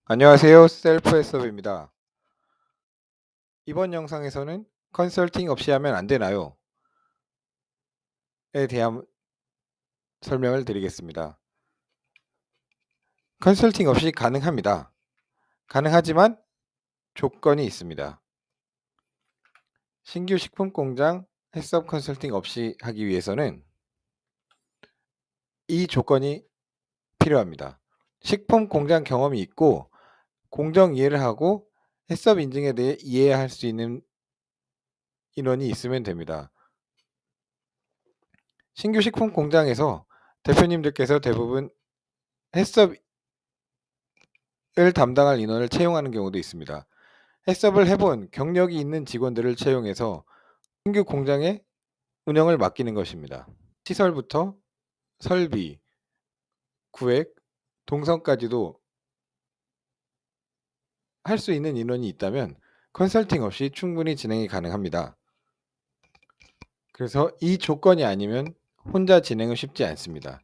안녕하세요. 셀프 해썹입니다. 이번 영상에서는 컨설팅 없이 하면 안 되나요? 에 대한 설명을 드리겠습니다. 컨설팅 없이 가능합니다. 가능하지만 조건이 있습니다. 신규 식품 공장 해썹 컨설팅 없이 하기 위해서는 이 조건이 필요합니다. 식품 공장 경험이 있고 공정 이해를 하고 해썹 인증에 대해 이해할 수 있는 인원이 있으면 됩니다. 신규 식품 공장에서 대표님들께서 대부분 해썹 을 담당할 인원을 채용하는 경우도 있습니다. 해썹을 해본 경력이 있는 직원들을 채용해서 신규 공장의 운영을 맡기는 것입니다. 시설부터 설비, 구획, 동선까지도 할 수 있는 인원이 있다면 컨설팅 없이 충분히 진행이 가능합니다. 그래서 이 조건이 아니면 혼자 진행은 쉽지 않습니다.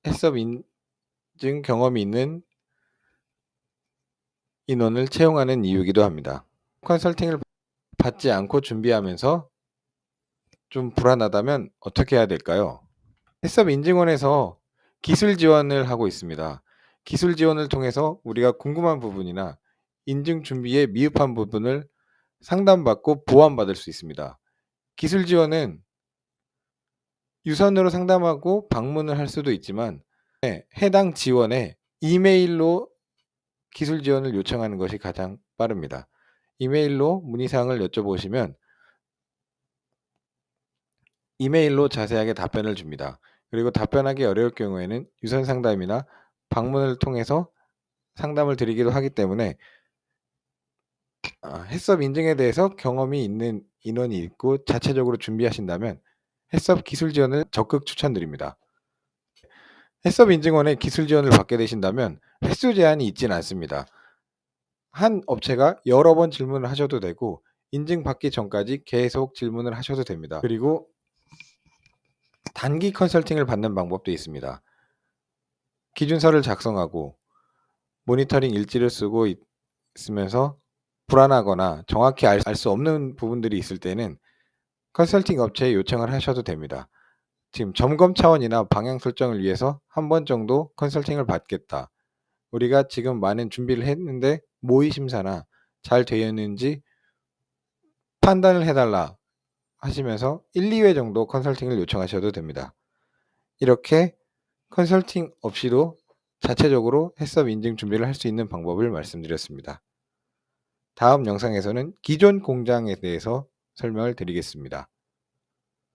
해썹 인증 경험이 있는 인원을 채용하는 이유이기도 합니다. 컨설팅을 받지 않고 준비하면서 좀 불안하다면 어떻게 해야 될까요? 해썹 인증원에서 기술 지원을 하고 있습니다. 기술 지원을 통해서 우리가 궁금한 부분이나 인증 준비에 미흡한 부분을 상담받고 보완받을 수 있습니다. 기술 지원은 유선으로 상담하고 방문을 할 수도 있지만 해당 지원에 이메일로 기술 지원을 요청하는 것이 가장 빠릅니다. 이메일로 문의사항을 여쭤보시면 이메일로 자세하게 답변을 줍니다. 그리고 답변하기 어려울 경우에는 유선 상담이나 방문을 통해서 상담을 드리기도 하기 때문에 해썹 인증에 대해서 경험이 있는 인원이 있고 자체적으로 준비하신다면 해썹 기술 지원을 적극 추천드립니다. 해썹 인증원에 기술 지원을 받게 되신다면 횟수 제한이 있지는 않습니다. 한 업체가 여러 번 질문을 하셔도 되고 인증받기 전까지 계속 질문을 하셔도 됩니다. 그리고 단기 컨설팅을 받는 방법도 있습니다. 기준서를 작성하고 모니터링 일지를 쓰고 있으면서 불안하거나 정확히 알 수 없는 부분들이 있을 때는 컨설팅 업체에 요청을 하셔도 됩니다. 지금 점검 차원이나 방향 설정을 위해서 한 번 정도 컨설팅을 받겠다. 우리가 지금 많은 준비를 했는데 모의 심사나 잘 되었는지 판단을 해달라 하시면서 1, 2회 정도 컨설팅을 요청하셔도 됩니다. 이렇게 컨설팅 없이도 자체적으로 해썹 인증 준비를 할 수 있는 방법을 말씀드렸습니다. 다음 영상에서는 기존 공장에 대해서 설명을 드리겠습니다.